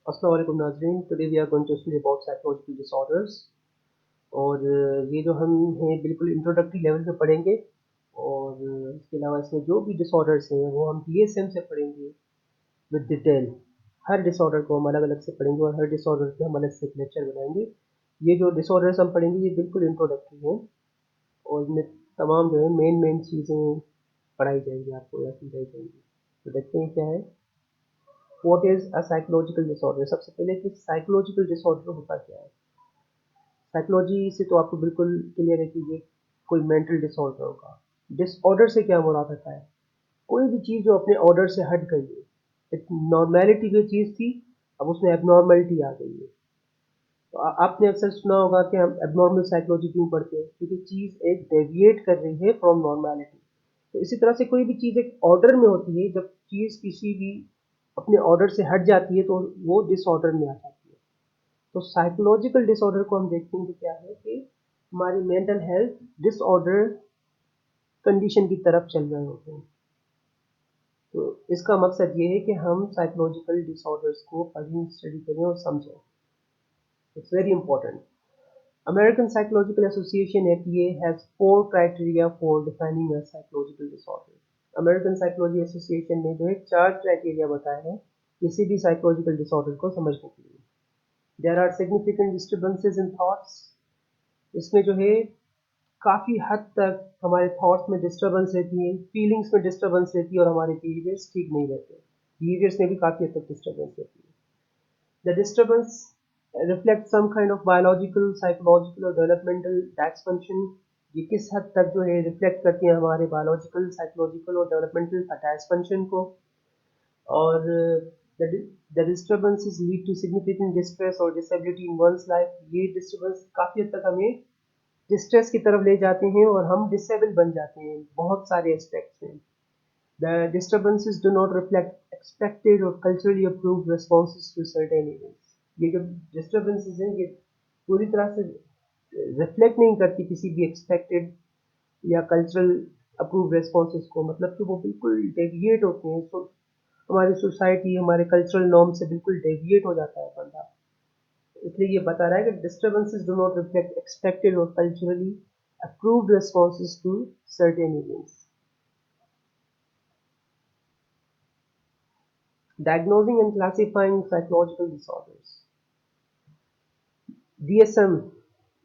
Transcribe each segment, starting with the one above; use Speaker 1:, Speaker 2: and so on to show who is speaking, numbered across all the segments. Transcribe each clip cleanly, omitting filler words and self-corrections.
Speaker 1: अस्सलाम वालेकुम नाज़रीन, today we are going to study about psychological disorders. और ये जो हम हैं बिल्कुल इंट्रोडक्टरी लेवल पे पढ़ेंगे। और इसके अलावा इसमें जो भी डिसऑर्डर्स हैं वो हम DSM से पढ़ेंगे विद डिटेल। हर डिसऑर्डर को हम अलग अलग से पढ़ेंगे और हर डिसऑर्डर पे हम अलग से एक लेक्चर बनाएंगे। ये जो डिसऑर्डर्स हम पढ़ेंगे ये बिल्कुल इंट्रोडक्टरी हैं और इनमें तमाम जो है मेन चीज़ें पढ़ाई जाएंगी आपको या समझाई जाएंगी। तो देखते हैं क्या है। What is a psychological disorder. सबसे पहले कि साइकोलॉजिकल डिसऑर्डर होता क्या है। साइकोलॉजी से तो आपको बिल्कुल क्लियर है कि ये कोई मेंटल डिसऑर्डर होगा। डिसऑर्डर से क्या मुराद होता है, कोई भी चीज़ जो अपने ऑर्डर से हट गई है। एक नॉर्मेलिटी की चीज़ थी, अब उसमें एबनॉर्मलिटी आ गई है। तो आपने अक्सर सुना होगा कि हम एबनॉर्मल साइकोलॉजी क्यों पढ़ते हैं, क्योंकि चीज़ एक डेविएट कर रही है फ्रॉम नॉर्मेलिटी। तो इसी तरह से कोई भी चीज़ एक ऑर्डर में होती है, जब चीज़ किसी भी अपने ऑर्डर से हट जाती है तो वो डिसऑर्डर में आ जाती है। तो साइकोलॉजिकल डिसऑर्डर को हम देखते हैं कि क्या है कि हमारी मेंटल हेल्थ डिसऑर्डर कंडीशन की तरफ चल रहे होते हैं। तो इसका मकसद ये है कि हम साइकोलॉजिकल डिसऑर्डर्स को पढ़ें, स्टडी करें और समझें। It's very important. American Psychological Association (APA) has 4 criteria for defining a psychological disorder. American Psychology Association ने जो है 4 क्राइटेरिया बताए हैं किसी भी साइकोलॉजिकल डिसऑर्डर को समझने के लिए। There are significant disturbances in thoughts. इसमें जो है काफ़ी हद तक हमारे थॉट्स में डिस्टर्बेंस रहती है, फीलिंग्स में डिस्टर्बेंस रहती है और हमारे बिहेवियर्स ठीक नहीं रहते। बिहेवियर्स में भी काफ़ी हद तक डिस्टर्बेंस रहती है। The disturbance reflect some kind of biological, psychological और डेवलपमेंटल डिसफंक्शन। ये किस हद तक जो है रिफ्लेक्ट करती है हमारे बायोलॉजिकल, साइकोलॉजिकल और डेवलपमेंटल डिसफंक्शन को। और the disturbances lead to significant distress और डिसेबिलिटी इन वंस लाइफ। ये डिस्टर्बेंस काफ़ी हद तक हमें डिस्ट्रेस की तरफ ले जाते हैं और हम डिसेबल बन जाते हैं बहुत सारे एस्पेक्ट्स में। The disturbances do not reflect expected और culturally approved responses to certain events. ये जो डिस्टर्बेंसेस हैं ये पूरी तरह से रिफ्लेक्ट नहीं करती किसी भी एक्सपेक्टेड या कल्चरल अप्रूव्ड रिस्पॉन्सेज को, मतलब कि वो बिल्कुल डेविएट होते हैं। तो हमारी सोसाइटी, हमारे कल्चरल नॉर्म से बिल्कुल डेविएट हो जाता है बंदा। इसलिए ये बता रहा है कि disturbances do not reflect expected और culturally approved responses to certain events. Diagnosing and classifying psychological disorders. DSM,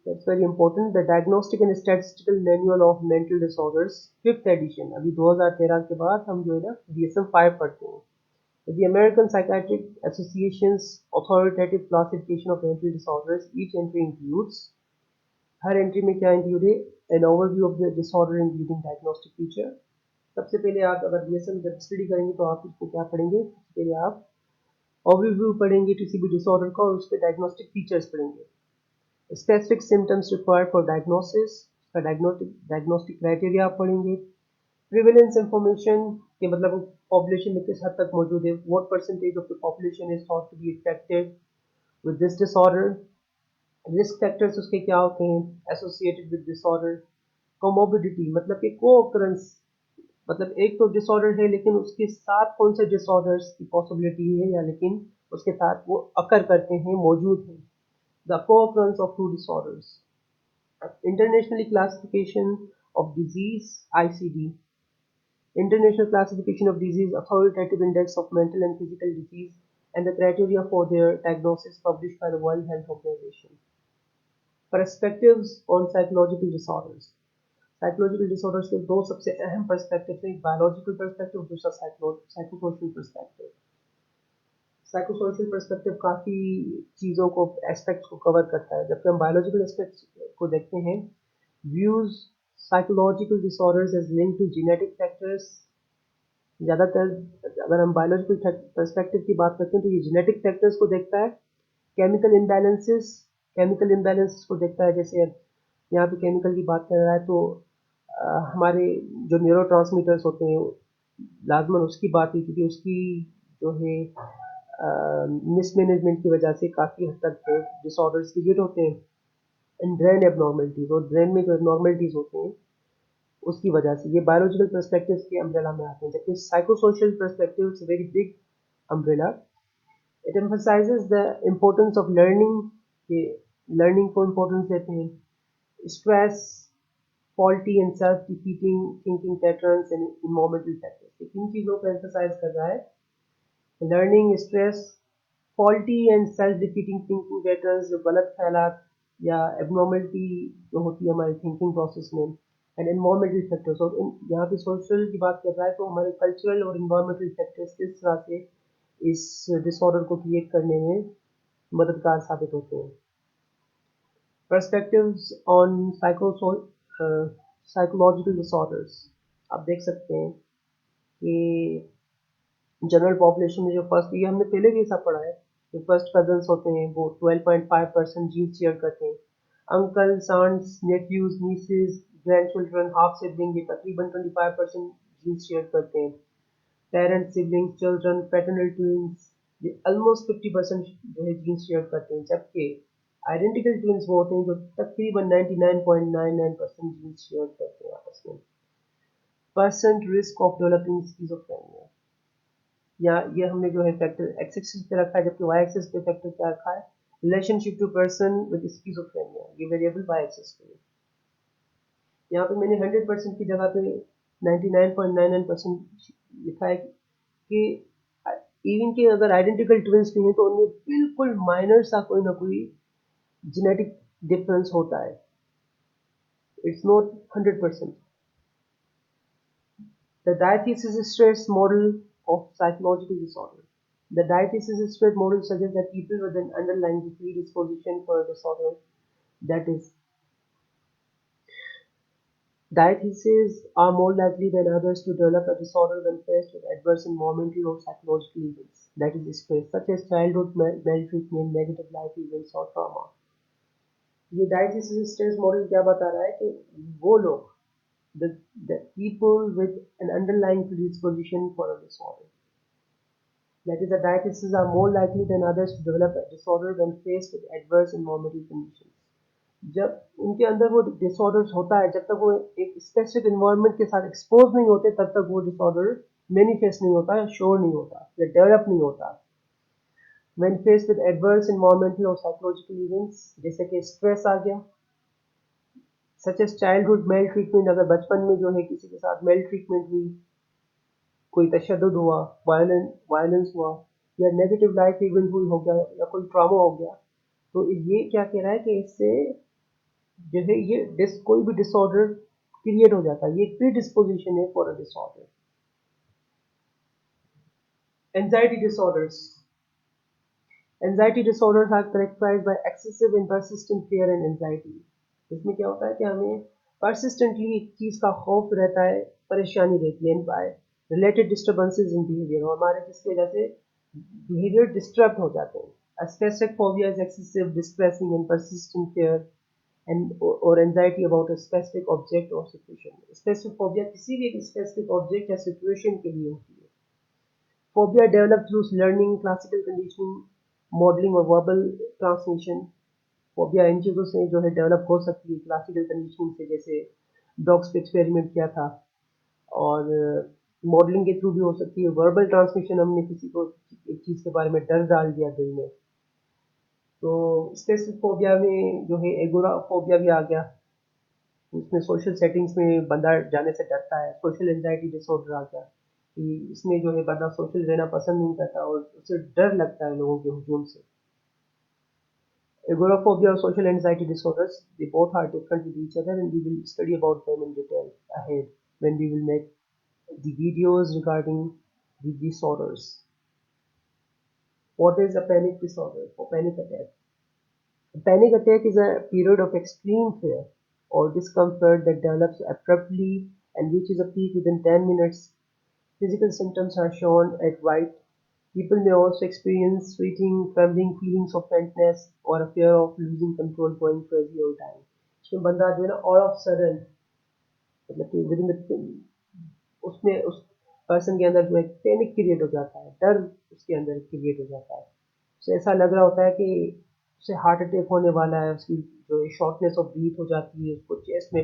Speaker 1: that's very important. The Diagnostic and Statistical Manual of Mental Disorders, 5th edition. अभी 2013 के बाद हम जो है ना DSM 5 पढ़ते हैं. The American Psychiatric Association's authoritative classification of mental disorders. Each entry includes, her entry में क्या इंक्लूड है, an overview of the disorder including diagnostic feature. सबसे पहले आप अगर DSM जब स्टडी करेंगे तो आप इसको क्या पढ़ेंगे, सबसे पहले आप ओवरव्यू पढ़ेंगे किसी भी डिसऑर्डर का और उसके डायग्नोस्टिक फीचर्स पढ़ेंगे। Specific symptoms required for diagnosis का डायग्नोस्टिक क्राइटेरिया आप पढ़ेंगे। प्रिवेलेंस इंफॉर्मेशन के मतलब पॉपुलेशन में किस हद तक मौजूद है, what percentage of the population is thought to be affected with this disorder. Risk factors उसके क्या होते हैं एसोसिएटेड विद डिसऑर्डर। कोमोबिडिटी मतलब कि को ऑकरेंस, मतलब एक तो डिसऑर्डर है लेकिन उसके साथ कौन से डिसऑर्डर्स की पॉसिबिलिटी है या लेकिन उसके साथ वो अकर करते हैं, मौजूद हैं। The co-occurrence of two disorders. Internationally classification of diseases ICD, international classification of diseases authoritative index of mental and physical diseases and the criteria for their diagnosis published by the world health organization. Perspectives on psychological disorders. Psychological disorders के दो सबसे अहम perspective हैं, एक biological perspective, दूसरा psychosocial perspective. Psychosocial perspective काफ़ी चीज़ों को, एस्पेक्ट्स को कवर करता है, जबकि हम बायोलॉजिकल एस्पेक्ट्स को देखते हैं। Views psychological disorders as link to genetic factors. ज़्यादातर अगर हम बायोलॉजिकल पर्सपेक्टिव की बात करते हैं तो ये जेनेटिक फैक्टर्स को देखता है। केमिकल इम्बैलेंसेस को देखता है, जैसे यहाँ पे केमिकल की बात कर रहा है तो हमारे जो न्यूरोट्रांसमीटर्स होते हैं लाजमन उसकी बात हुई, क्योंकि उसकी जो है मिसमैनेजमेंट की वजह से काफ़ी हद तक डिसऑर्डर्स क्रिएट होते हैं। एंड ब्रेन एबनॉर्मलिटीज, और ब्रेन में जो एबनॉर्मलिटीज होते हैं उसकी वजह से, ये बायोलॉजिकल पर्सपेक्टिव के अम्ब्रेला में आते हैं। जबकि psychosocial perspective it's very big umbrella. It emphasizes the importance of learning कि learning को importance देते हैं. Stress, faulty and self-defeating thinking patterns and environmental factors. ये किन चीज़ों को emphasize कर रहा है? Learning, stress, faulty and self-defeating thinking patterns जो गलत ख्यालात या abnormality जो होती है हमारे thinking process में, and environmental factors. और यहाँ पे social की बात कर रहा है तो हमारे cultural और environmental factors किस तरह से इस disorder को create करने में मददगार साबित होते हैं. Perspectives on psychological disorders. आप देख सकते हैं कि जनरल पॉपुलेशन में जो फर्स्ट, ये हमने पहले भी ऐसा पढ़ा है, जो फर्स्ट कजन्स होते हैं वो 12.5% जीन्स शेयर करते हैं. Uncles, aunts, nephews, nieces, grandchildren, half sibling ये तकरीबन 25% जीन्स शेयर करते हैं. Parents, siblings, children, paternal twins ये ऑलमोस्ट 50% जो है जीन्स शेयर करते हैं, जबकि आइडेंटिकल ट्विन्स वो होते हैं जो तकरीबन 99.99% जीन्स शेयर करते हैं आपस में. Percent risk of developing schizophrenia, या ये हमने जो है फैक्टर एक्स एक्सिस पे रखा है, जबकि वाई एक्सिस पे फैक्टर क्या रखा है, relationship to person with schizophrenia, ये वेरिएबल वाई एक्सिस पे. यहाँ पे मैंने 100% की जगह पे 99.99% लिखा है कि इवन के अगर आइडेंटिकल ट्विंस भी हैं तो उनमें बिल्कुल माइनर सा कोई ना कोई जेनेटिक डिफरेंस होता है. It's not 100%. The diathesis-stress model of psychological disorder. The diathesis-stress model suggests that people with an underlying predisposition for a disorder, that is, diatheses are more likely than others to develop a disorder when faced with adverse environmental or psychological events, that is, stress, such as childhood maltreatment, negative life events, or trauma. ये diathesis-stress model क्या बता रहा है कि वो लोग, the people with an underlying predisposition for a disorder, that is, the diatheses are more likely than others to develop a disorder when faced with adverse environmental conditions. जब उनके अंदर वो डिसऑर्डर्स होता है, जब तक वो एक स्पेसिफिक एनवायरनमेंट के साथ एक्सपोज नहीं होते तब तक वो डिसऑर्डर मैनिफेस्ट नहीं होता, शोर नहीं होता या डेवलप नहीं होता. When faced with adverse environmental or psychological events, जैसे कि स्ट्रेस आ गया, such as childhood maltreatment, अगर बचपन में जो है किसी के साथ maltreatment हुई, कोई तशद्दुद हुआ, वायलेंस हुआ, या नेगेटिव लाइफ इवेंट हुई हो गया, या कोई ट्रॉमा हो गया, तो ये क्या कह रहा है कि इससे जो है ये कोई भी डिसऑर्डर क्रिएट हो जाता है. ये प्री डिस्पोजिशन है for a disorder. Anxiety disorders. Anxiety disorders are characterized by excessive and persistent fear and anxiety. इसमें क्या होता है कि हमें परसिस्टेंटली एक चीज़ का खौफ रहता है, परेशानी रहती है, by related disturbances in behaviour, और हमारे जिसकी वजह से बिहेवियर डिस्टर्ब हो जाते हैं. A specific phobia is excessive, distressing and persistent fear and or anxiety about a specific object or situation. Specific phobia किसी भी एक specific object या situation के लिए होती है. Phobia developed through learning, classical conditioning, modeling और verbal transmission. Phobia इन चीज़ों से जो है डेवलप हो सकती है क्लासिकल कंडीशनिंग से, जैसे डॉग्स पे एक्सपेरिमेंट किया था, और मॉडलिंग के थ्रू भी हो सकती है. वर्बल ट्रांसमिशन, हमने किसी को एक चीज़ के बारे में डर डाल दिया दिल में. तो स्पेसिफिक फोबिया में जो है एगोराफोबिया भी आ गया, उसमें सोशल सेटिंग्स में बंदा जाने से डरता है. सोशल एंजाइटी डिसऑर्डर आ गया कि इसमें जो है बंदा सोशल रहना पसंद नहीं करता और उसे डर लगता है लोगों के हुजूम से. Agoraphobia or social anxiety disorders, they both are different with each other, and we will study about them in detail ahead when we will make the videos regarding the disorders. What is a panic disorder or panic attack? A panic attack is a period of extreme fear or discomfort that develops abruptly and reaches a peak within 10 minutes. Physical symptoms are shown at right. People may also experience sweating, trembling, feelings of faintness, or a fear of losing control, going crazy or dying. इसमें बंदा जो है ना all of sudden, मतलब कि within the उसमें उस person के अंदर जो है पैनिक क्रिएट हो जाता है, डर उसके अंदर क्रिएट हो जाता है. उसे ऐसा लग रहा होता है कि उसे हार्ट अटैक होने वाला है, उसकी जो है शॉर्टनेस ऑफ ब्रीथ हो जाती है, उसको चेस्ट में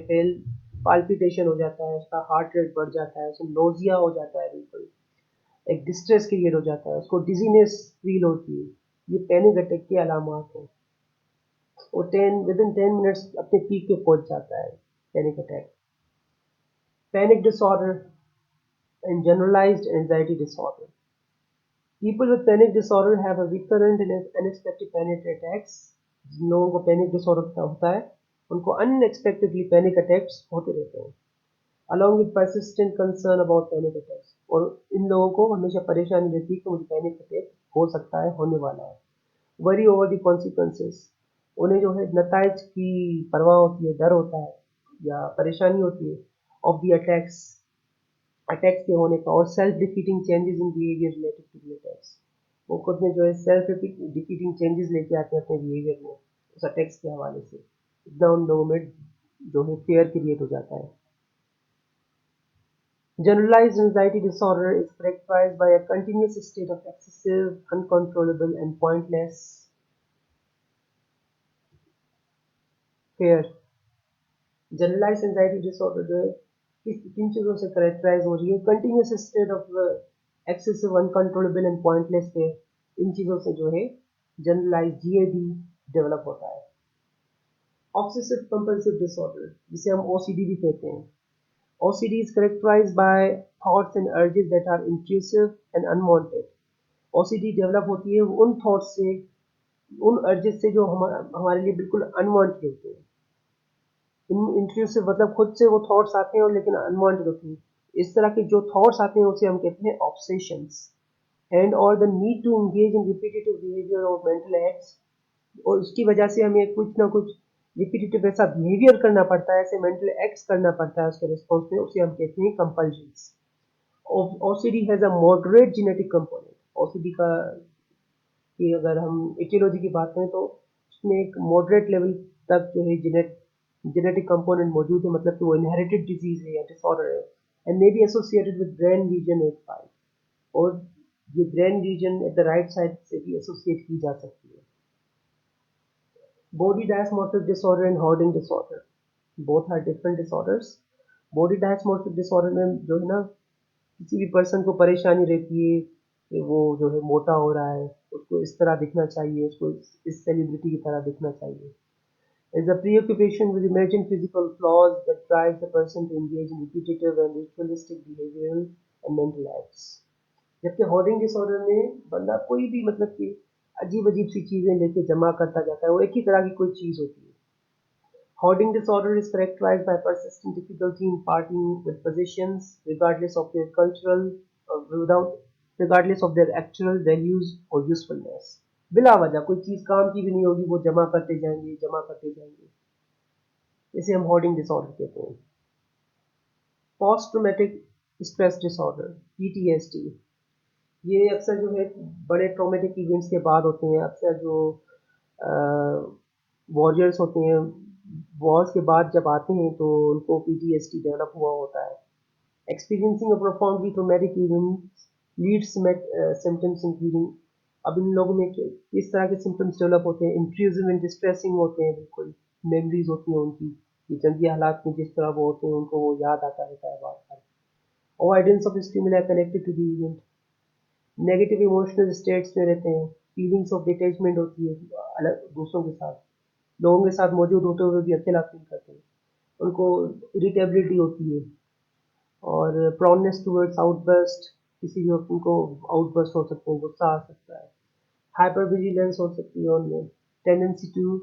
Speaker 1: पाल्पिटेशन हो जाता है, उसका हार्ट रेट बढ़ जाता है, उसे नोजिया हो जाता है बिल्कुल. एक डिस्ट्रेस क्रिएट हो जाता है, उसको डिजीनेस फील होती है, ये पैनिक अटैक की अलामत है। वो 10 मिनट्स अपने पीक पे पहुंच जाता है panic attack. Panic disorder and generalised anxiety disorder. People with panic disorder have a recurrent and unexpected panic attacks. जिन लोगों को पैनिक डिसऑर्डर होता है उनको अनएक्सपेक्टेडली पैनिक अटैक्स होते रहते हैं, along with persistent concern about panic attacks. और इन लोगों को हमेशा परेशानी रहती है कि मुझे पैनिक अटैक हो सकता है, होने वाला है। वरी ओवर द कॉन्सिक्वेंसेस, उन्हें जो है नताइज की परवाह होती है, डर होता है या परेशानी होती है ऑफ द अटैक्स के होने का, और self defeating changes in behaviour related to the attacks. वो खुद में जो है सेल्फ डिफीटिंग चेंजेस लेके आते हैं अपने बिहेवियर में उस अटैक्स के हवाले से, इतना उन लोगों में जो है फेयर क्रिएट हो जाता है। Generalized anxiety disorder is characterized by a continuous state of excessive, uncontrollable, and pointless fear. Generalized anxiety disorder जो है किन चीज़ों से characterize हो रही है? Continuous state of excessive, uncontrollable, and pointless fear. इन चीज़ों से जो है generalized GAD develop होता है। Obsessive-compulsive disorder, जिसे हम OCD भी कहते हैं। OCD is characterized by thoughts and urges that are intrusive and unwanted. OCD develop होती है उन थॉट्स से, उन अर्जेस से जो हमारे लिए बिल्कुल अनवांटेड होते हैं। इंट्रूसिव मतलब खुद से वो थॉट्स आते हैं और लेकिन अनवांटेड होते हैं। इस तरह के जो थॉट्स आते हैं उसे हम कहते हैं ऑब्सेशंस। एंड और the need to engage in repetitive behaviour और मेंटल एक्ट्स, और उसकी वजह से हमें कुछ ना कुछ रिपीटेटिव ऐसा बिहेवियर करना पड़ता है, ऐसे मेंटल एक्ट्स करना पड़ता है उसके रिस्पॉन्स में, उसे हम कहते हैं कंपल्जन्स। OCD has a moderate genetic component. OCD का कि अगर हम एटियोलॉजी की बात करें तो उसमें एक मॉडरेट लेवल तक जो है जेनेटिक कंपोनेंट मौजूद है, मतलब कि वो इनहेरिटेड डिजीज है या डिसऑर्डर है, and may be associated with brain region at 5, और ये brain region at the right side से भी एसोसिएट की जा सकती है। Body dysmorphic disorder and hoarding disorder, both are different disorders. Body dysmorphic disorder में जो है ना किसी भी पर्सन को परेशानी रहती है कि वो जो है मोटा हो रहा है, उसको इस तरह दिखना चाहिए, उसको इस सेलिब्रिटी की तरह दिखना चाहिए। Is a preoccupation with imagined physical flaws that drives the person to engage in repetitive and ritualistic behavioral and mental acts. जबकि होर्डिंग डिसऑर्डर में बंदा कोई भी मतलब कि अजीब अजीब सी चीजें लेके जमा करता जाता है, वो एक ही तरह की कोई चीज होती है। Hoarding disorder is characterized by persistent difficulty in parting with possessions, regardless of their cultural, without, regardless of their actual values or usefulness. बिला वजह कोई चीज काम की भी नहीं होगी, वो जमा करते जाएंगे, जमा करते जाएंगे, इसे हम होर्डिंग डिसऑर्डर कहते हैं। Post traumatic stress disorder PTSD, ये अक्सर जो है बड़े ट्रॉमेटिक इवेंट्स के बाद होते हैं। अक्सर जो वॉरियर्स होते हैं वॉर्स के बाद जब आते हैं तो उनको PTSD डेवलप हुआ होता है। Experiencing a profoundly traumatic event leads symptoms including, अब इन लोगों में किस तरह के सिम्टम्स डेवलप होते हैं? इंट्रूसिव एंड डिस्ट्रेसिंग होते हैं, बिल्कुल मेमोरीज होती हैं उनकी कि जंगी हालात में जिस तरह वो होते हैं उनको वो याद आता रहता है बार बार। Avoidance of stimuli connected to the event, negative emotional states में रहते हैं, फीलिंग्स ऑफ डिटैचमेंट होती है अलग दूसरों के साथ, लोगों के साथ मौजूद होते हुए भी अकेला फील करते हैं, उनको इरिटेबिलिटी होती है, और प्रॉननेस टूवर्ड्स आउटबर्स्ट, किसी भी वक्त उनको आउटबर्स्ट हो सकते हैं, गुस्सा आ सकता है, हाइपर विजिलेंस हो सकती है उनमें, tendency to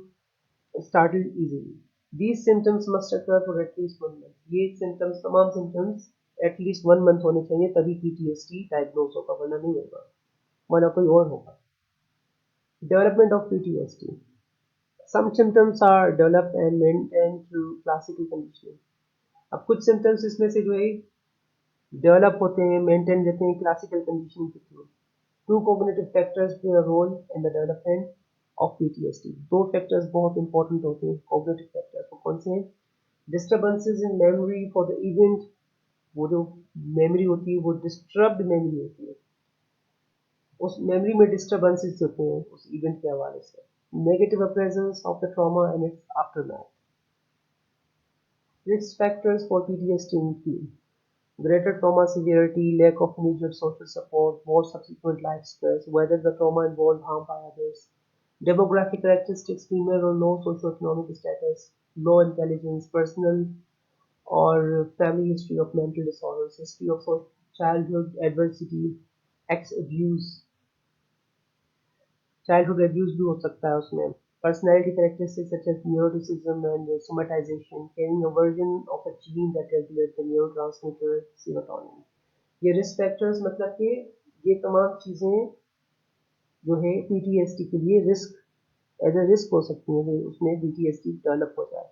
Speaker 1: startle easily. These symptoms must occur for at least 1 month, ये सिम्टम्स तमाम सिम्टम्स एटलीस्ट 1 मंथ होने चाहिए, तभी PTSD डायग्नोज होगा, वरना नहीं होगा, वरना कोई और होगा। Development of PTSD, some symptoms are developed and maintained through classical conditioning. अब कुछ सिम्टम्स इसमें से जो है डेवलप होते हैं, मेंटेन रहते हैं क्लासिकल कंडीशनिंग के through. Two cognitive factors play a role in the development of PTSD, दो फैक्टर्स बहुत इंपॉर्टेंट होते हैं कोग्निटिव फैक्टर्स, वो कौन से हैं? Disturbances in memory for the event, वो जो मेमोरी होती है वो डिस्टर्ब्ड मेमोरी होती है, उस मेमोरी में डिस्टर्बेंसेस होते हैं उस इवेंट के हवाले से। Negative appraisals of the trauma and it's aftermath. Risk factors for PTSD include greater trauma severity, lack of immediate social support, more subsequent life stress, whether the trauma involved harm by others, demographic characteristics, female or low socioeconomic status, low intelligence, personal or family history of mental disorders, history of childhood adversity, ex abuse, childhood abuse भी हो सकता है उसमें, personality characteristics such as neuroticism and somatization, carrying a version of a gene that regulates the neurotransmitter serotonin. ये risk factors मतलब कि ये तमाम चीज़ें जो है पीटीएसडी के लिए रिस्क एज ए रिस्क हो सकती हैं कि उसमें पीटीएसडी डेवलप हो जाए.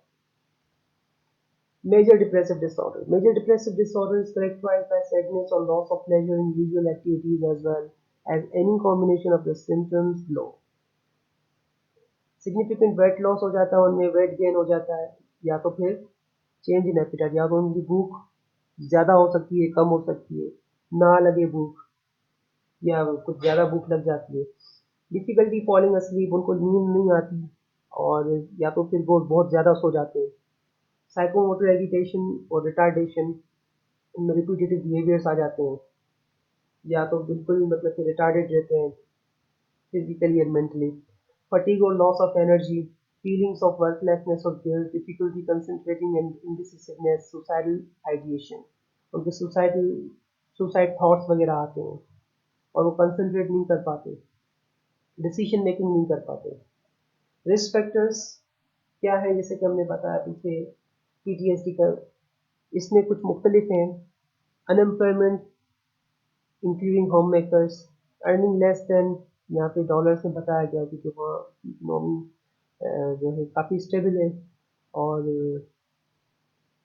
Speaker 1: Major depressive disorder. Major depressive disorder is characterized by sadness or loss of pleasure in usual activities as well as any combination of the symptoms below. Significant weight loss हो जाता है उनमें, weight gain हो जाता है, या तो फिर change in appetite, या तो उनकी भूख ज़्यादा हो सकती है, कम हो सकती है, ना लगे भूख या कुछ ज़्यादा भूख लग जाती है. डिफ़िकल्टी फॉलिंग asleep, उनको नींद नहीं आती, और या तो फिर वो बहुत ज़्यादा सो जाते हैं. साइकोमोटर एजिटेशन और रिटार्डेशन, उनमें रिपीटेटिव बिहेवियर्स आ जाते हैं, या तो बिल्कुल मतलब कि रिटार्डेड रहते हैं फिजिकली एंड मेंटली. फटीग और loss of energy, feelings of worthlessness और guilt, difficulty concentrating and indecisiveness, suicidal ideation, उनके सुसाइड थॉट्स वगैरह आते हैं और वो कंसंट्रेट नहीं कर पाते, डिसीजन मेकिंग नहीं कर पाते. रिस्क फैक्टर्स क्या है, जैसे कि हमने बताया पीछे पीटीएसडी का, इसमें कुछ मुख्तलिफ हैं. Unemployment including home makers, earning less than, यहाँ पे डॉलर्स में बताया गया क्योंकि वहाँ इकोनॉमी जो है काफ़ी स्टेबल है और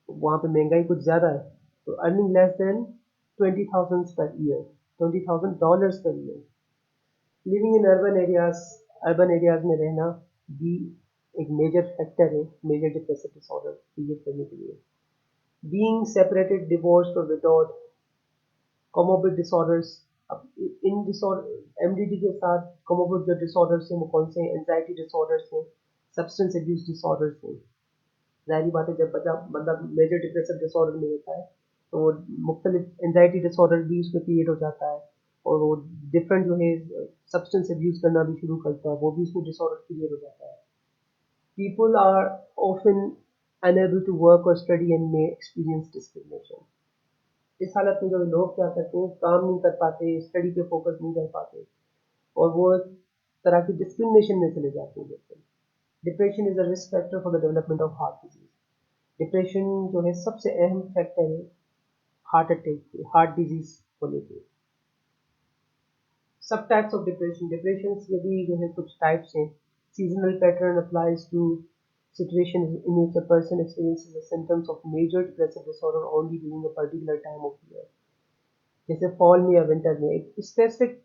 Speaker 1: वहाँ पे महंगाई कुछ ज़्यादा है. तो earning less than 20,000 per year, $20,000 per year. Living in urban areas में रहना भी एक मेजर फैक्टर है मेजर डिप्रेसिव डिसऑर्डर क्रिएट करने के लिए. बीइंग सेपरेटेड, डिवोर्स्ड और विडोड, कोमोबिड डिसऑर्डर्स. अब इन डिसऑर्डर एमडीडी के साथ कोमोबिड जो डिसऑर्डर्स हैं वो कौन से हैं? एंजाइटी डिसऑर्डर्स हैं, सब्सटेंस अब्यूज डिसऑर्डर्स हैं. जाहिर बात है जब बंदा मेजर डिप्रेसिव डिसऑर्डर में रहता है तो मुख्तलिफ एंजाइटी डिसऑर्डर भी उसमें क्रिएट हो जाता है और वो डिफरेंट जो है सब्सटेंस अब्यूज करना भी शुरू करता है, वो भी उसमें डिसऑर्डर क्रिएट हो जाता है. People are often unable to work और study and may experience discrimination. इस हालत में जो लोग क्या करते हैं, काम नहीं कर पाते, स्टडी पे फोकस नहीं कर पाते और वो एक तरह की डिस्क्रिमिनेशन में चले जाते हैं. बिल्कुल. Depression is a risk factor for the development of heart disease. Depression जो है सबसे अहम फैक्टर है हार्ट अटैक के, हार्ट डिजीज को लेकर. सब टाइप्स ऑफ डिप्रेशन. डिप्रेशन के भी जो है कुछ टाइप्स हैं. Seasonal pattern applies to situation in which a person experiences the symptoms of major depressive disorder only during a particular time of year. जैसे फॉल में या विंटर में एक स्पेसिफिक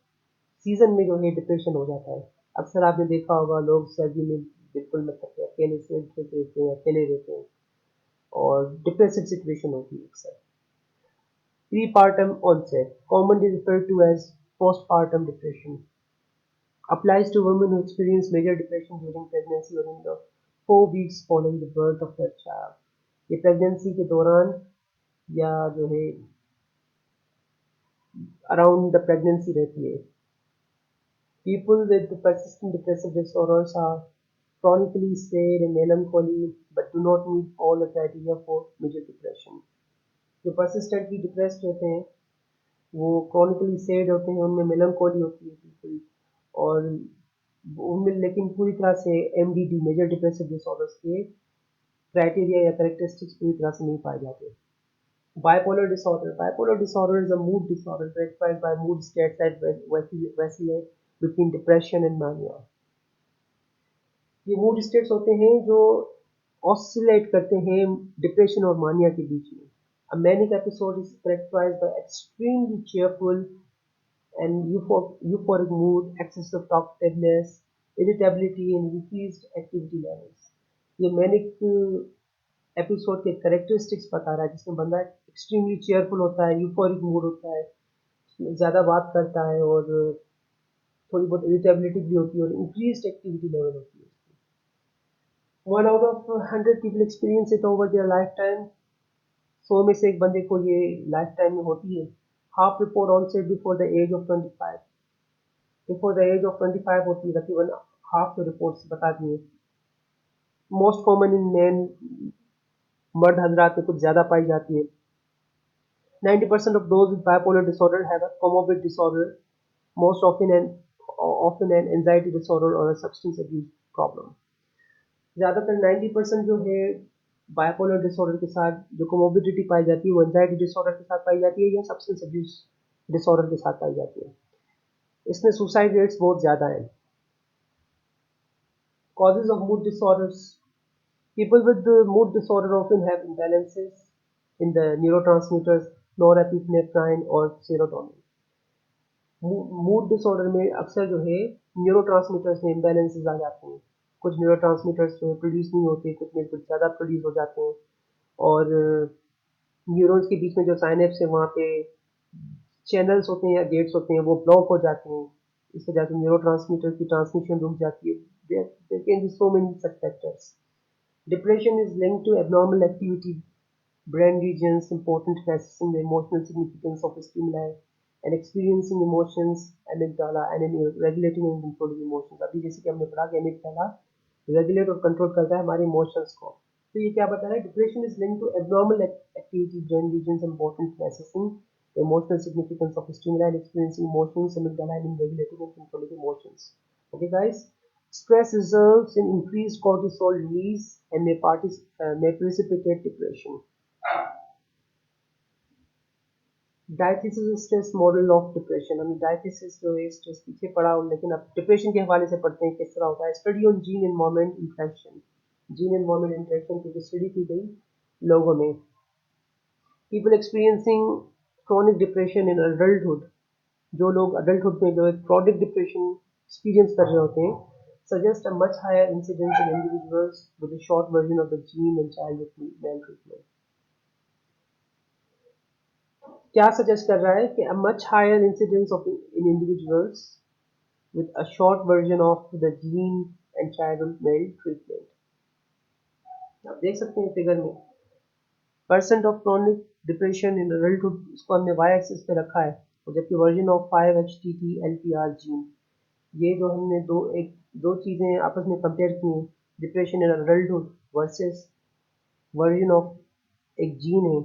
Speaker 1: सीजन में जो है डिप्रेशन हो जाता है. अक्सर आपने देखा होगा लोग सर्दी में बिल्कुल मतलब अकेले से रहते हैं, अकेले रहते हैं और डिप्रेसिव सिचुएशन होती है अक्सर. Prepartum onset, commonly referred to as postpartum depression, applies to women who experience major depression during pregnancy or in the 4 weeks following the birth of their child. ये प्रेगनेंसी के दौरान या जो है अराउंड द प्रेगनेंसी रहती है. People with persistent depressive disorders are chronically sad and melancholy but do not meet all the criteria for major depression. जो persistently depressed रहते हैं वो क्रॉनिकली सैड होते हैं, उनमें मेलनकोली होती है बिल्कुल, और उनमें लेकिन पूरी तरह से एमडीडी मेजर डिप्रेसिव डिसऑर्डर्स के क्राइटेरिया या कैरेक्टरिस्टिक्स पूरी तरह से नहीं पाए जाते. Bipolar disorder. Bipolar disorder is a mood disorder characterized by mood states that vacillate between depression and mania. ये मूड स्टेट्स होते हैं जो ऑसिलेट करते हैं डिप्रेशन और मानिया के बीच में. A manic episode is characterized by extremely cheerful and euphoric mood, excessive talkativeness, irritability, and increased activity levels. ये मैनिक एपिसोड के करेक्टरिस्टिक्स बता रहा है जिसमें बंदा एक्सट्रीमली चेयरफुल होता है, यूफोरिक मूड होता है, ज़्यादा बात करता है और थोड़ी बहुत इरिटेबिलिटी भी होती है और इंक्रीज्ड एक्टिविटी लेवल होती है. 1 out of 100 people experience it over their lifetime. 100 में से एक बंदे को ये लाइफ टाइम में होती है। Half report onset before the age of 25, before the age of 25 होती है, तकरीबन हाफ जो रिपोर्ट्स बता दिए। मोस्ट कॉमन इन मैन, मर्द हजरात में कुछ ज़्यादा पाई जाती है। 90% of those with bipolar disorder have a comorbid disorder, most often an anxiety disorder or a substance abuse problem. ज़्यादातर 90% जो है बायपोलर डिसऑर्डर के साथ जो कोमोबिडिटी पाई जाती है वो एंजाइटी डिसऑर्डर के साथ पाई जाती है या सब्सटेंस अब्यूज डिसऑर्डर के साथ पाई जाती है। इसमें सुसाइड रेट्स बहुत ज़्यादा हैं। Causes of mood disorders. People with the mood disorder often have imbalances in the neurotransmitters norepinephrine or serotonin. Mood disorder में अक्सर जो है न्यूरोट्रांसमीटर्स में इम्बैलेंसेस आ जाते हैं। कुछ न्यूरोट्रांसमीटर्स जो है प्रोड्यूस नहीं होते, कुछ में कुछ ज़्यादा प्रोड्यूस हो जाते हैं, और न्यूरॉन्स के बीच में जो साइनेप्स है वहाँ पे चैनल्स होते हैं या गेट्स होते हैं वो ब्लॉक हो जाते हैं। इस वजह से न्यूरोट्रांसमीटर की ट्रांसमिशन रुक जाती है। There can be so many such factors. Depression is linked to abnormal activity brain regions important in assessing the emotional significance of a stimuli and experiencing emotions, amygdala and in regulating and controlling emotions। अभी जैसे कि हमने पढ़ा कि amygdala regulate और control करता है हमारे इमोशंस को। तो ये क्या बता रहा है, depression is linked to abnormal activity brain regions important in assessing the emotional significance of stimuli and experiencing emotions, amygdala and in regulating and controlling emotions। Okay guys, stress results in increased cortisol release and may precipitate depression। diathesis-stress model of depression. हमने diathesis जो है stress पीछे पढ़ा, लेकिन अब depression के हवाले से पढ़ते हैं किस तरह होता है। Study on gene environment interaction, gene environment interaction की स्टडी की गई लोगों में। People experiencing chronic depression in adulthood, जो लोग अडल्टहुड में जो एक क्रॉनिक डिप्रेशन एक्सपीरियंस कर रहे होते हैं, suggest a much higher incidence in individuals with a short version of the gene and childhood maltreatment. क्या सजेस्ट कर रहा है कि a much higher incidence of in individuals with a short version of the gene and childhood male treatment। आप देख सकते हैं figure में percent of chronic depression in adulthood, इसको हमने वाई एक्सिस पे रखा है, और जबकि वर्जन ऑफ 5-HTT-LPR जीन, ये जो हमने दो चीज़ें आपस में कंपेयर की हैं, depression in adulthood versus version of एक जीन है।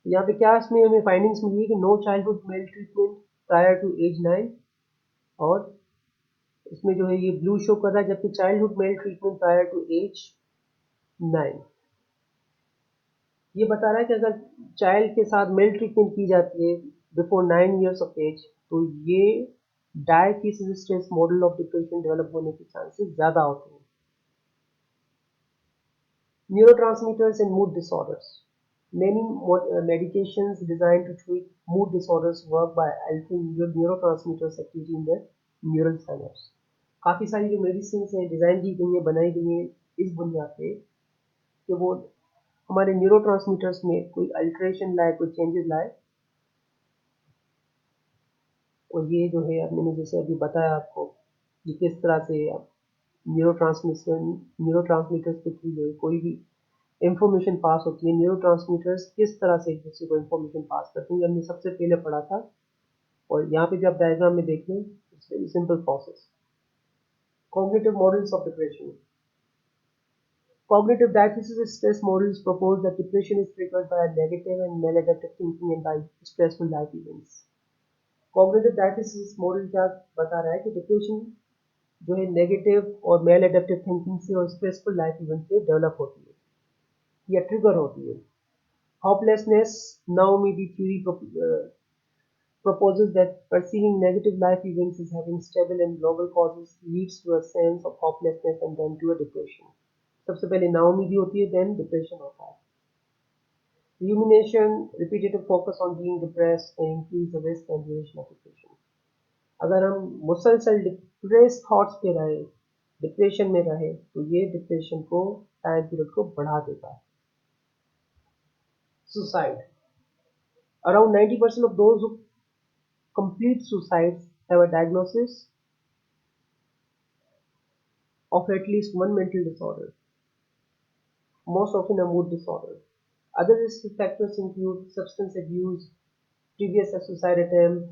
Speaker 1: यहाँ पे क्या इसमें हमें फाइंडिंग्स मिली है कि no childhood maltreatment prior to age 9, और इसमें जो है ये ब्लू शो कर रहा है, जबकि childhood maltreatment prior to age 9। ये बता रहा है कि अगर चाइल्ड के साथ मेल ट्रीटमेंट की जाती है बिफोर 9 ईयर्स ऑफ एज, तो ये diathesis-stress model of depression develop होने के चांसेस ज़्यादा होते हैं। Neurotransmitters and mood disorders. Many medications designed to treat mood disorders work by altering neurotransmitters activity in the neural synapse। काफ़ी सारी जो मेडिसिन हैं डिज़ाइन की गई हैं, बनाई गई हैं इस बुनियाद पे कि वो हमारे न्यूरोट्रांसमीटर्स में कोई अल्ट्रेशन लाए, कोई चेंजेस लाए। और ये जो है अब मैंने जैसे अभी बताया आपको कि किस तरह से न्यूरोट्रांसमीटर्स के थ्रू जो है कोई भी इंफॉर्मेशन पास होती है। न्यूरोट्रांसमीटर्स किस तरह से एक दूसरे को इंफॉर्मेशन पास करते हैं, ये हमने सबसे पहले पढ़ा था। और यहाँ पे जब डायग्राम में देख लें, it's very simple process. Cognitive models of depression. Cognitive diathesis-stress models propose that depression is triggered by a negative and maladaptive thinking and by stressful life events। Cognitive diathesis model क्या बता रहा है कि depression जो है negative और maladaptive thinking से और स्ट्रेसफुल लाइफ इवेंट से डेवलप होती है या ट्रिगर होती है। Hopelessness, Naomi theory proposes that perceiving negative life events as having stable and global causes leads to a sense of hopelessness and then to a depression। सबसे पहले Naomi दी होती है, then डिप्रेशन होता है। Rumination, repetitive focus on being depressed can increase the risk and duration of depression। अगर हम मुसलसल depress thoughts पे रहे, डिप्रेशन में रहे, तो ये डिप्रेशन को टाइम पीरियड को बढ़ा देता है। Suicide, around 90% of those who complete suicides have a diagnosis of at least one mental disorder, most often a mood disorder। Other risk factors include substance abuse, previous suicide attempt,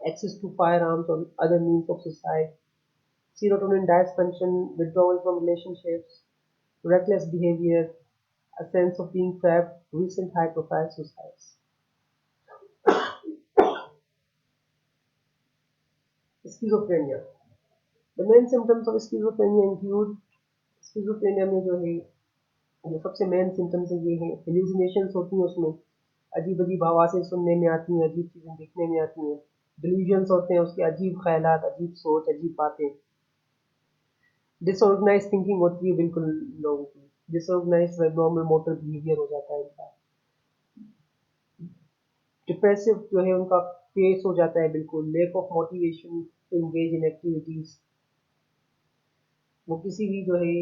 Speaker 1: access to firearms or other means of suicide, serotonin dysfunction, withdrawal from relationships, reckless behavior, a sense of being trapped, recent high-profile suicides. Schizophrenia. The main symptoms of schizophrenia include schizophrenia में जो है जो सबसे main symptoms है ये हैं hallucinations होती हैं उसमें अजीब अजीब आवाज़ें सुनने में आती हैं अजीब चीज़ें देखने में आती हैं डिल्यूजन्स होते हैं उसके अजीब ख्यालात अजीब सोच अजीब बातें डिसऑर्गेनाइज थिंकिंग होती है बिल्कुल लोगों की डिसऑर्गेनाइज एबनॉर्मल मोटर बिहेवियर हो जाता है इनका डिप्रेसिव जो है उनका फेस हो जाता है बिल्कुल lack of motivation to engage in activities वो किसी भी जो है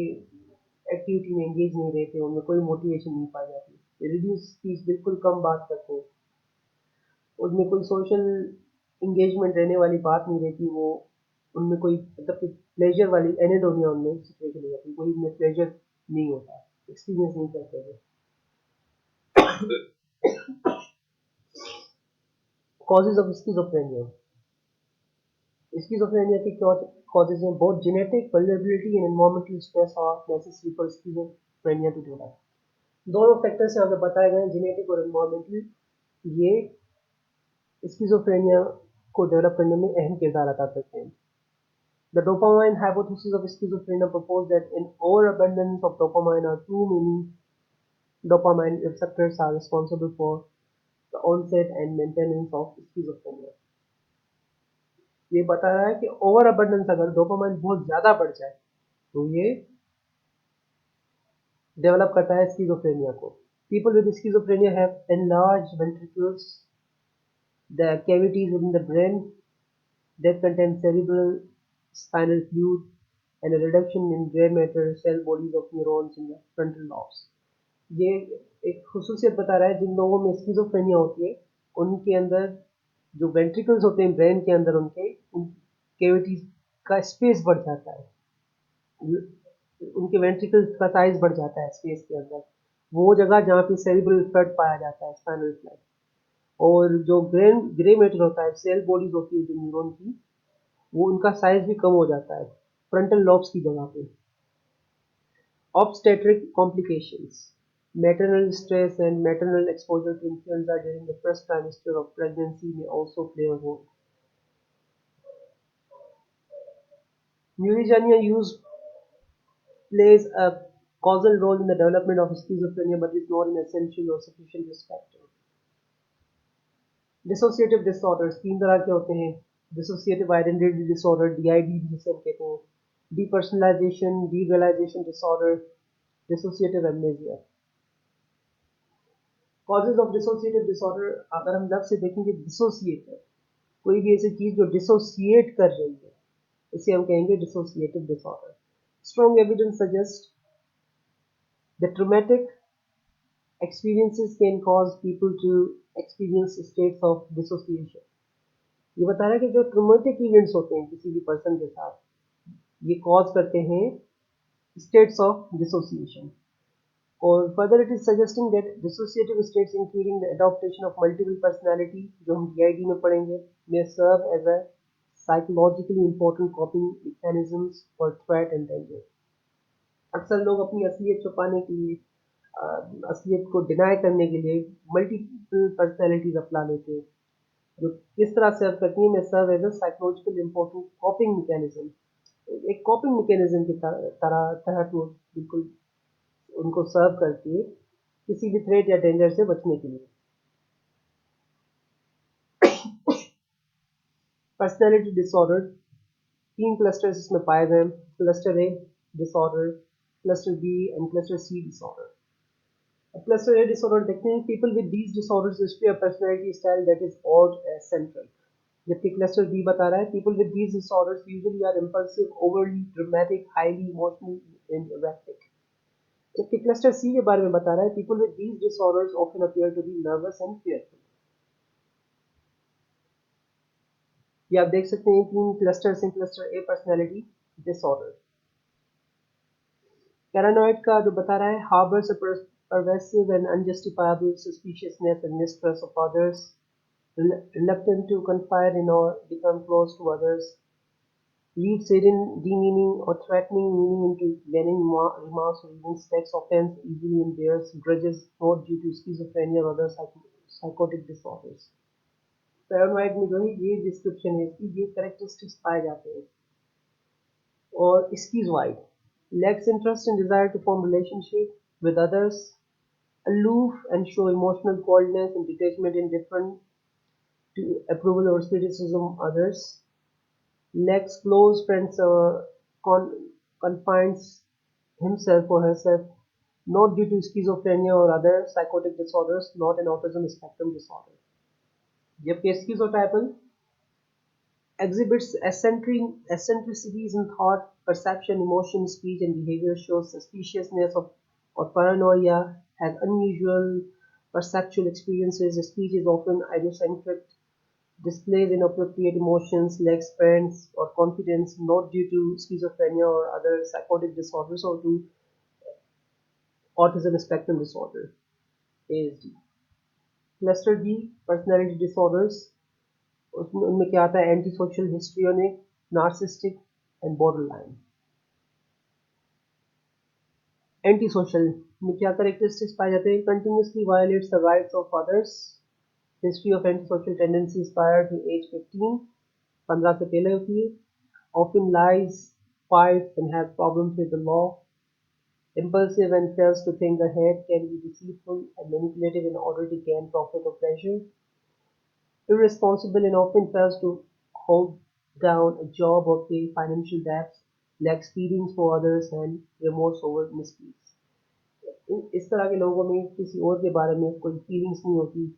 Speaker 1: एक्टिविटी में एंगेज नहीं रहते उनमें कोई मोटिवेशन नहीं पाई जाती रिड्यूस स्पीच बिल्कुल कम बात करते हैं उनमें कोई सोशल इंगेजमेंट रहने वाली बात नहीं रहती वो उनमें कोई मतलब प्लेजर वाली एनेडोनिया उनमें सिचुएशन नहीं होती कोई उनमें प्लेजर नहीं होता एक्सपीरियंस नहीं करते थे कॉजेज ऑफ स्किज़ोफ्रेनिया स्किज़ोफ्रेनिया के कॉजेज हैं both genetic vulnerability and environmental stress are necessary for schizophrenia to develop दोनों फैक्टर्स यहाँ पे बताए गए हैं जेनेटिक और एनवायरमेंटल ये स्किज़ोफ्रेनिया को डेवलप करने में अहम किरदार अदा करते हैं The dopamine hypothesis of schizophrenia proposed that an overabundance of dopamine or too many dopamine receptors are responsible for the onset and maintenance of schizophrenia. ये बता रहा है कि ओवर अबंडेंस अगर डोपामाइन बहुत ज़्यादा बढ़ जाए तो ये डेवलप करता है स्किज़ोफ्रेनिया को People with schizophrenia have enlarged ventricles, the cavities within the brain that contain cerebral spinal fluid and a reduction in gray matter cell bodies of neurons in the frontal lobes. ये एक खुसूसियत बता रहा है जिन लोगों में schizophrenia होती है उनके अंदर जो वेंट्रिकल्स होते हैं ब्रेन के अंदर उनके कैविटीज का स्पेस बढ़ जाता है उनके वेंट्रिकल्स का साइज बढ़ जाता है स्पेस के अंदर वो जगह जहाँ पे सेरिब्रल फ्लड पाया जाता है स्पाइनल फ्लड और जो ग्रे मैटर होता है सेल बॉडीज होती है जो न्यूरॉन की वो उनका साइज भी कम हो जाता है फ्रंटल लॉब्स की जगह पे obstetric complications maternal stress and maternal exposure to influenza during the first trimester of pregnancy may also play a role neurogenia use plays a causal role in the development of schizophrenia but is not an essential or sufficient risk factor dissociative disorders तीन तरह के होते हैं dissociative identity disorder DID जिसे हम कहते हैं depersonalization derealization disorder dissociative amnesia causes of dissociative disorder अगर हम लफ्ज़ से देखेंगे dissociative कोई भी ऐसी चीज़ जो dissociate कर रही है इसे हम कहेंगे dissociative disorder strong evidence suggests that traumatic experiences can cause people to experience states of dissociation ये बता रहा है कि जो ट्रोमेटिक इवेंट्स होते हैं किसी भी पर्सन के साथ ये कॉज करते हैं states of dissociation or further it is suggesting that dissociative states including the adoption of multiple personality जो हम DID में पढ़ेंगे may serve as a psychologically important coping mechanisms for threat and danger अक्सर लोग अपनी असलियत छुपाने के लिए असलियत को डिनाई करने के लिए मल्टीपल पर्सनैलिटीज अपना लेते हैं जो किस तरह सर्व करती है में serve as a psychological important coping mechanism एक कॉपिंग मैकेनिज्म की तरह वो बिल्कुल उनको सर्व करती है किसी भी थ्रेट या डेंजर से बचने के लिए पर्सनैलिटी डिसऑर्डर तीन क्लस्टर्स इसमें पाए गए cluster A disorder cluster B and cluster C disorder Cluster A disorder देखते हैं people with these disorders display a personality style that is odd as central जबकि cluster B बता रहा है people with these disorders usually are impulsive, overly dramatic, highly emotional and erratic जबकि cluster C के बारे में बता रहा है people with these disorders often appear to be nervous and fearful ये आप देख सकते हैं तीन clusters हैं cluster A personality disorder Paranoid का जो बता रहा है harbors a pervasive and unjustifiable suspiciousness and mistrust of others, reluctant to confide in or become close to others, read certain demeaning or threatening meaning into benign remarks or even sex offense easily and bears grudges not due to schizophrenia or other psychotic disorders. Paranoid में जो है ये description है इसकी, ये characteristics पाए जाते हैं. और स्कीज़ोइड lacks interest and desire to form relationship with others, aloof and show emotional coldness and detachment indifferent to approval or criticism of others, lacks close friends or confines himself or herself not due to schizophrenia or other psychotic disorders, not an autism spectrum disorder. जबकि schizotypal exhibits eccentricities in thought, perception, emotion, speech, and behavior, shows suspiciousness of or paranoia, has unusual perceptual experiences, speech is often idiosyncratic, displays inappropriate emotions, lacks friends or confidence, not due to schizophrenia or other psychotic disorders or to autism spectrum disorder, ASD. Cluster B, personality disorders. उनमें क्या आता है? Antisocial, histrionic, narcissistic and borderline. Antisocial में क्या characteristics पाए जाते हैं? Continuously violates the rights of others. History of antisocial tendencies prior to age 15, 15 से पहले होती है. Often lies, fights and have problems with the law. Impulsive and fails to think ahead, can be deceitful and manipulative in order to gain profit or pleasure. Irresponsible and often fails to hold down a job or pay financial debts, lacks feelings for others and remorse over misdeeds. इस तरह के लोगों में किसी और के बारे में कोई फीलिंग्स नहीं होती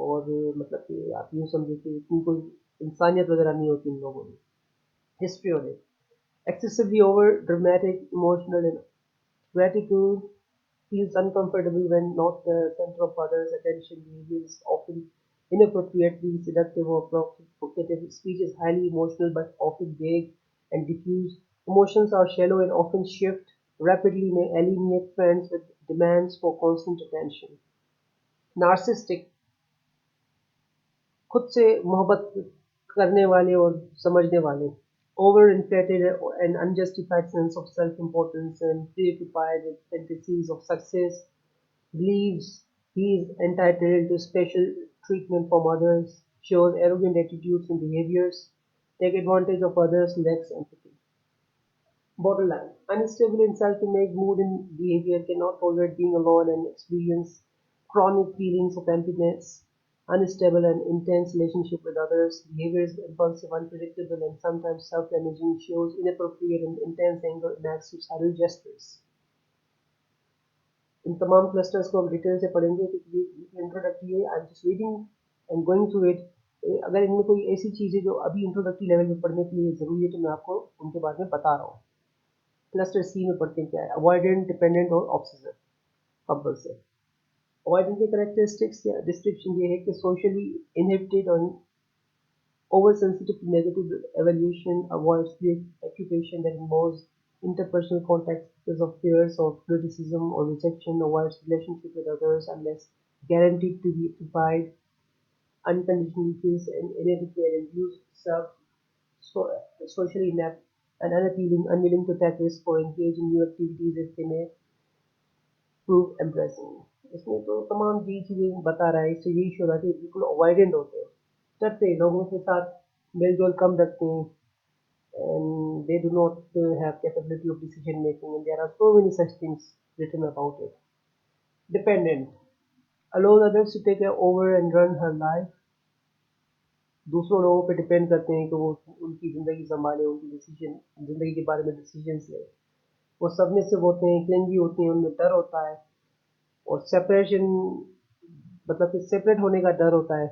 Speaker 1: और मतलब कि आप यूँ समझे कि इतनी कोई इंसानियत वगैरह नहीं होती इन लोगों में. History of it, excessively over dramatic, emotional and radical, feels uncomfortable when not the center of others' attention, behaviors often inappropriately seductive or provocative, speech is highly emotional but often vague and diffuse, emotions are shallow and often shift rapidly, may alienate friends with demands for constant attention. Narcissistic, खुद से मोहब्बत करने वाले और समझने वाले. Overinflated and unjustified sense of self-importance and preoccupied with fantasies of success, believes he is entitled to special treatment from others, shows arrogant attitudes and behaviors, take advantage of others, lacks empathy. Borderline, unstable in self-image, mood and behavior, cannot tolerate being alone and experience chronic feelings of emptiness, unstable and intense relationship with others, behavior is impulsive, unpredictable and sometimes self-damaging, shows inappropriate and intense anger, enacts suicidal gestures. इन तमाम clusters को हम detail से पढ़ेंगे क्योंकि ये introductory है. I am just reading and going through it. अगर इनमें कोई ऐसी चीज़ है जो अभी इंट्रोडक्टरी लेवल में पढ़ने के लिए ज़रूरी है तो मैं आपको उनके बारे में बता रहा हूँ. क्लस्टर सी में पढ़ते हैं क्या है. अवॉइडेंट, डिपेंडेंट और ऑब्सेसिव कंपल्सिव. अवॉइडेंट के कैरेक्टरिस्टिक्स या डिस्क्रिप्शन ये है कि सोशली इनहिबिटेड और oversensitive to negative evaluation, avoids occupation that involves interpersonal contact because of fears of criticism or rejection, avoids relationship with others unless guaranteed to be occupied, unconditionally feels inadequate and views self socially inept and unappealing, unwilling to take risks or engage in new activities if they may prove embarrassing. इसमें तो तमाम जी चीज़ें बता रहा है. इससे यही show रहा है कि बिल्कुल अवॉइडेंट होते हैं, डरते हैं, लोगों के साथ मेलजोल कम रखते हैं, and they do not have capability of decision making, and there are so many such things written about it. Dependent, allows others to take over and run her life. दूसरों लोगों पे डिपेंड करते हैं कि वो उनकी ज़िंदगी संभाले, उनकी डिसीजन, ज़िंदगी के बारे में डिसीजंस ले. वो सबमिसिव होते हैं, क्लिंगी होते हैं, उनमें डर होता है. और सेपरेशन मतलब कि सेपरेट होने का डर होता है.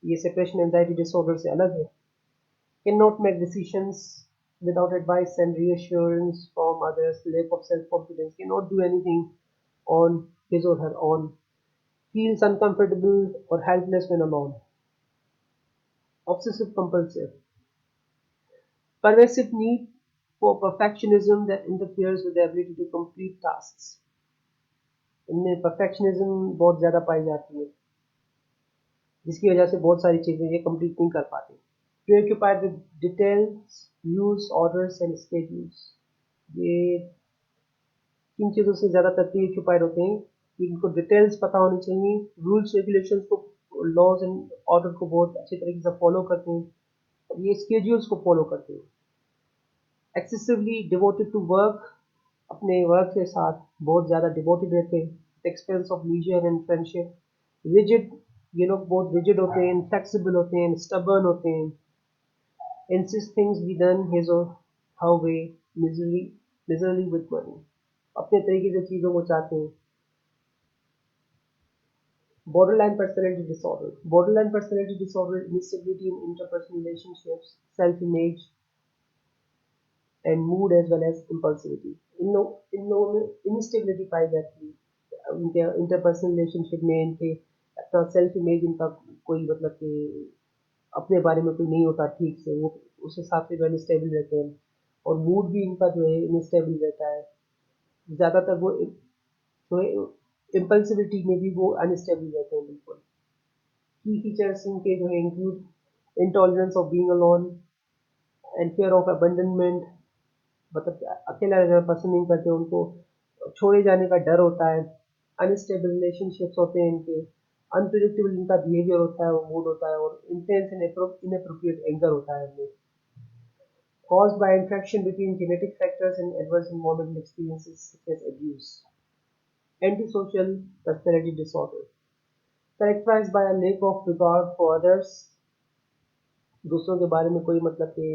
Speaker 1: ये सेपरेशन एंजाइटी डिसऑर्डर से अलग है. Cannot make decisions without advice and reassurance from others, lack of self-confidence, cannot do anything on his or her own, feels uncomfortable or helpless when alone. Obsessive-compulsive, pervasive need for perfectionism that interferes with the ability to complete tasks. इनमें perfectionism बहुत ज़्यादा पाई जाती है, जिसकी वजह से बहुत सारी चीज़ें ये कंप्लीट नहीं कर पाते। Preoccupied with details, views, orders and schedules, ये किन चीज़ों से ज़्यादातर प्रीऑक्यूपाइड होते हैं कि इनको डिटेल्स पता होनी चाहिए, रूल्स रेगुलेशंस को, लॉज एंड ऑर्डर को बहुत अच्छी तरीके से फॉलो करते हैं, और ये स्केड्यूल्स को फॉलो करते हैं। एक्सेसिवली डिवोटेड टू वर्क, अपने वर्क के साथ बहुत ज़्यादा डिवोटेड रहते हैं, expense of leisure and friendship. Rigid, ये लोग बहुत रिजिड होते हैं, इनफ्लेक्सिबल होते हैं, स्टबर्न होते हैं, insist things be done his or her way, miserly with money, अपने तरीके से चीज़ों को चाहते हैं। Borderline personality disorder, borderline personality disorder, instability in interpersonal relationships, self-image and mood as well as impulsivity, इन लोगों में instability पाई जाती है, उनके interpersonal relationship में इनके अपना self image इनका कोई मतलब कि अपने बारे में कोई नहीं होता ठीक से, वो उस हिसाब से जो है अनस्टेबल रहते हैं, और मूड भी इनका जो है अनस्टेबल रहता है। ज़्यादातर वो जो है इम्पल्सिविटी में भी वो अनस्टेबल रहते हैं बिल्कुल। की फीचर्स इनके जो है include intolerance of being alone and fear of abandonment, मतलब अकेला रहना पसंद नहीं करते, उनको छोड़े जाने का डर होता है। अनस्टेबल रिलेशनशिप्स होते हैं इनके, अनप्रिडिक्टेबल इनका बिहेवियर होता है, वो मूड होता है, और इंटेंस एंड इनअप्रोप्रिएट एंगर होता है इनमें, caused by interaction between genetic factors and adverse environmental experiences such as abuse. Antisocial personality disorder, characterized by a lack of regard for others, दूसरों के बारे में कोई मतलब कि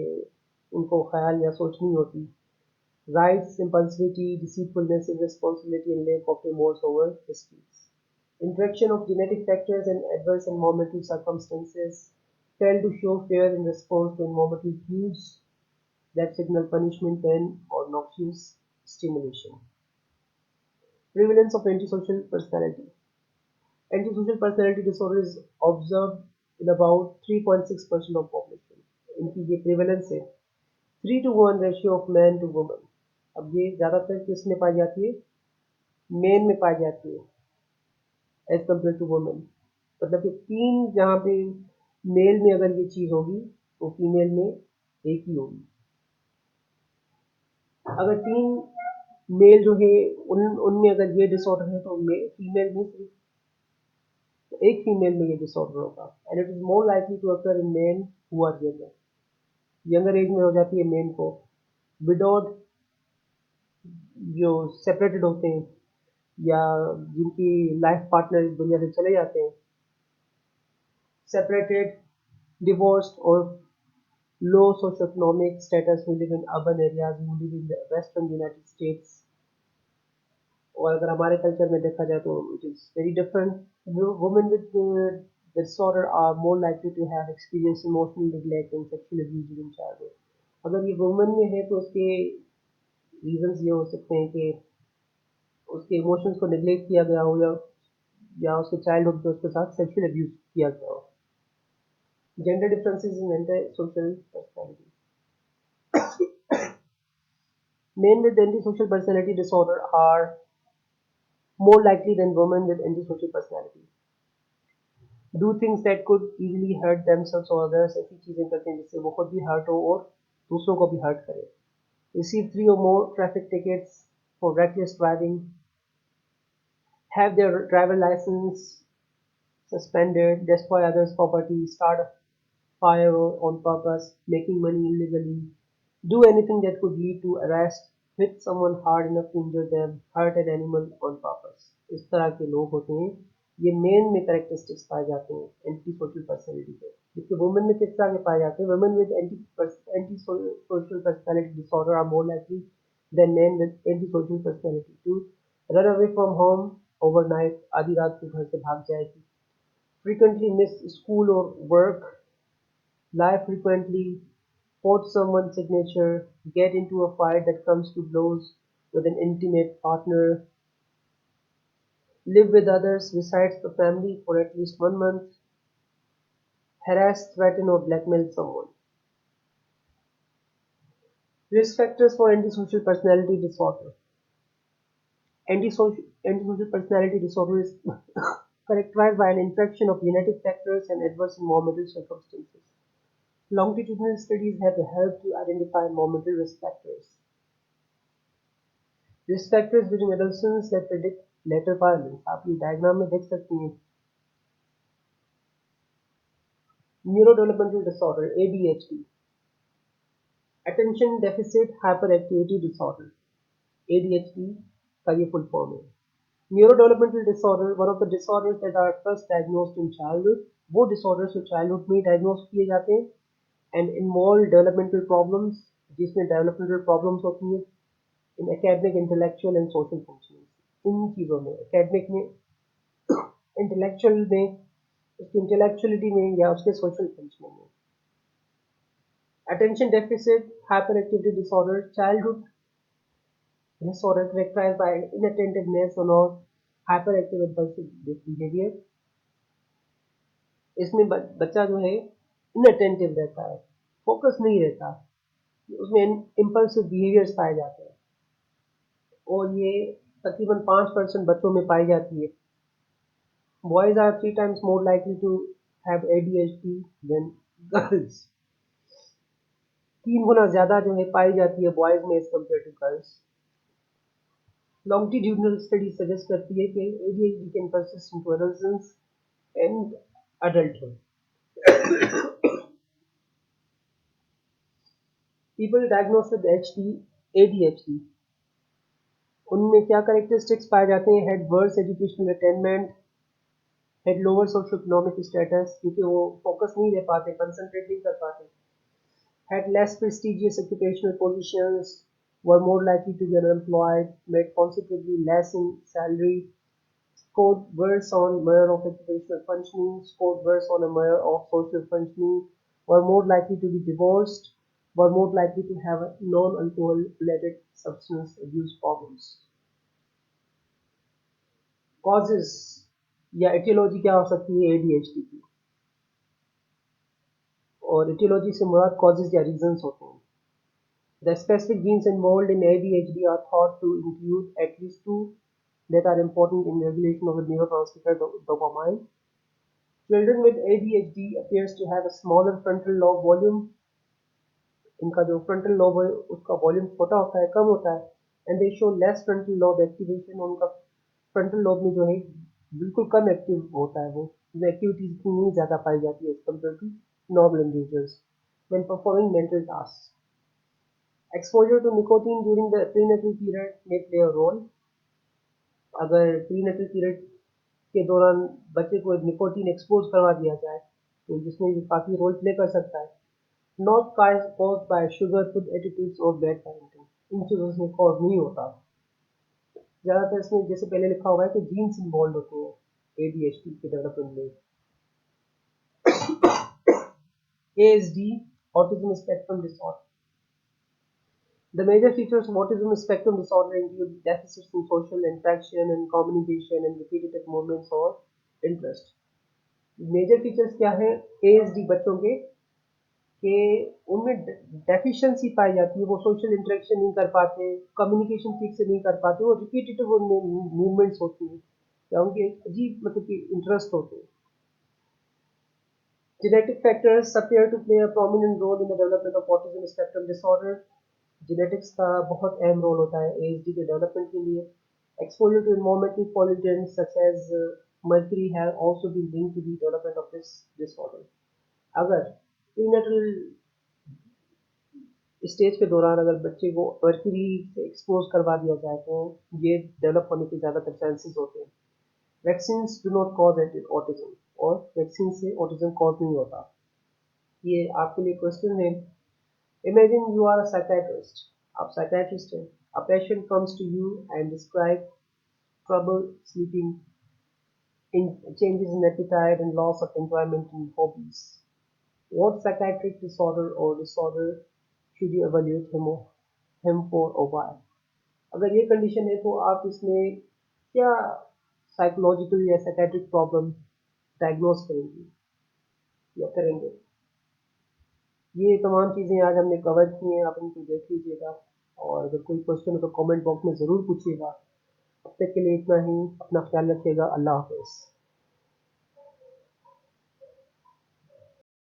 Speaker 1: उनको ख्याल या सोच नहीं होती। Rights, impulsivity, deceitfulness, irresponsibility, and lack of remorse over histories. Interaction of genetic factors and adverse environmental circumstances, fail to show fear in response to environmental cues that signal punishment, pain, or noxious stimulation. Prevalence of antisocial personality. Antisocial personality disorder is observed in about 3.6% of population. इनकी ये prevalence है 3:1 ratio of man to woman. अब ये ज़्यादातर किस में पाई जाती है? मेन में पाई जाती है एज कम्पेयर टू वुमेन। मतलब कि 3 जहाँ पे मेल में अगर ये चीज़ होगी तो फीमेल में 1 ही होगी। अगर 3 मेल जो है उनमें अगर ये डिसऑर्डर है तो फीमेल में सिर्फ एक फीमेल में ये डिसऑर्डर होगा। And it is more likely to occur in men who are younger age में हो जाती है मेन को। विडोड, जो सेपरेटेड होते हैं या जिनकी लाइफ पार्टनर इस दुनिया से चले जाते हैं, सेपरेटेड, डिवोर्स्ड और लो socio economic status who live in urban areas, who live in the western United States। और अगर हमारे कल्चर में देखा जाए तो it is very different. Women with disorder are more likely to have experienced emotional neglect and sexual abuse during childhood। अगर ये women में है तो उसके रीजंस ये हो सकते हैं कि उसके इमोशंस को निगलेक्ट किया गया हो, या उसके चाइल्डहुड में उसके साथ सेक्सुअल अब्यूज किया गया हो। Gender differences in anti-social personality. Men with antisocial personality disorder are more likely than women with antisocial personality do things that could easily hurt themselves or others। ऐसी चीजें करते हैं जिससे वो खुद भी हर्ट हो और दूसरों को भी हर्ट करे। Receive 3 or more traffic tickets for reckless driving, have their driver license suspended, destroy others' property, start a fire on purpose, making money illegally, do anything that could lead to arrest, hit someone hard enough to injure them, hurt an animal on purpose। इस तरह के लोग होते हैं, ये main में characteristics पाए जाते हैं एंटी सोशल पर्सनैलिटी के। जबकि वुमेन में किस तरह के पाए जाते हैं? Women with antisocial personality disorder are more likely than men with antisocial personality to run away from home overnight, आधी रात को घर से भाग जाएगी, frequently miss school or work, lie frequently, quote someone's signature, get into a fight that comes to blows with an intimate partner, live with others besides the family for at least 1 month, harass, threaten, or blackmail someone। Risk factors for antisocial personality disorder. Antisocial personality disorder is characterized by an interaction of genetic factors and adverse environmental circumstances. Longitudinal studies have helped to identify environmental risk factors. Risk factors during adolescence that predict later violence. आप ये diagram में देख सकती हैं. Neurodevelopmental disorder ADHD, attention deficit hyperactivity disorder ADHD का ये full form है. Neurodevelopmental disorder, one of the disorders that are first diagnosed in childhood. वो disorders जो childhood में diagnose किए जाते हैं and involve developmental problems, जिसमें developmental problems होती हैं in academic, intellectual and social functioning. इन चीज़ों में academic में, intellectual में, उसकी intellectuality में या उसके social functioning में. Attention deficit hyperactivity disorder, childhood disorder characterized by inattentiveness or hyperactive impulsive behavior. इसमें बच्चा जो है inattentive रहता है, फोकस नहीं रहता, उसमें impulsive behaviors पाए जाते हैं और ये तकरीबन 5% बच्चों में पाई जाती है. Boys are 3 times more likely to have ADHD than girls. 3 गुना ज़्यादा जो है पाई जाती है बॉयज़ में age compare to girls. Longitudinal study suggest करती है कि ADHD can persist into adolescence and adulthood. People diagnosed with ADHD, उनमें क्या characteristics पाए जाते हैं? Had worse educational attainment, had lower socio-economic status, क्योंकि वो focus नहीं रह पाते, concentrate नहीं कर पाते. Had less prestigious occupational positions, were more likely to get unemployed, made considerably less in salary, scored worse on measure of occupational functioning, scored worse on a measure of social functioning, were more likely to be divorced, were more likely to have non-alcohol related substance abuse problems. Causes या etiology क्या हो सकती है ADHD की? और etiology से मुराद causes या reasons होते हैं. The specific genes involved in ADHD are thought to include at least 2 that are important in regulation of the neurotransmitter dopamine. Children with ADHD appears to have a smaller frontal lobe volume. इनका जो frontal lobe है उसका volume छोटा होता है, कम होता है, and they show less frontal lobe activation. उनका frontal lobe में जो है बिल्कुल कम एक्टिव होता है, वो एक्टिविटीज इतनी ज़्यादा पाई जाती है as compared to normal individuals when performing mental tasks. Exposure to nicotine during the prenatal period may play a role. अगर prenatal period के दौरान बच्चे को निकोटीन एक्सपोज करवा दिया जाए तो जिसमें भी काफ़ी रोल प्ले कर सकता है. Not caused by sugar, food additives or bad parenting. इन चीज़ों से कॉज नहीं होता. ज़्यादातर इसमें जैसे पहले लिखा हुआ है कि जीन्स इन्वॉल्व होते हैं ADHD के डेवलपमेंट में. ASD, autism spectrum disorder. The major features of autism spectrum disorder include deficits in social interaction and communication and repetitive movements or interest. Major features क्या है ASD बच्चों के कि उनमें डेफिशिएंसी पाई जाती है, वो सोशल इंटरेक्शन नहीं कर पाते, कम्युनिकेशन ठीक से नहीं कर पाते, वो रिपीटेटिव उनमें मूवमेंट्स होती हैं या उनके अजीब मतलब कि इंटरेस्ट होते हैं. Genetic factors appear to play a prominent role in the development of autism spectrum disorder. Genetics का बहुत अहम रोल होता है ASD के डेवलपमेंट के लिए. Exposure to environmental pollutants such as mercury have also been linked to the development of this disorder. अगर prenatal stage के दौरान अगर बच्चे को मर्क्यूरी से एक्सपोज करवा दिया जाए तो ये डेवलप होने के ज़्यादातर चांसेस होते हैं. Vaccines do not cause autism, और वैक्सीन से ऑटिज्म कॉज नहीं होता. ये आपके लिए क्वेश्चन है. Imagine you are a psychiatrist, आप साइकियाट्रिस्ट हैं. A patient comes to you and describe trouble sleeping, in changes in appetite and loss of enjoyment in hobbies. What psychiatric disorder or disorder should you evaluate him for or why? अगर ये condition है तो आप इसमें क्या psychological या psychiatric problem diagnose करेंगे या करेंगे. ये तमाम चीज़ें आज हमने कवर की हैं, आप इनको देख लीजिएगा और अगर कोई क्वेश्चन हो तो कमेंट बॉक्स में ज़रूर पूछिएगा. अब तक के लिए इतना ही। अपना ख्याल रखिएगा। अल्लाह हाफ़िज़।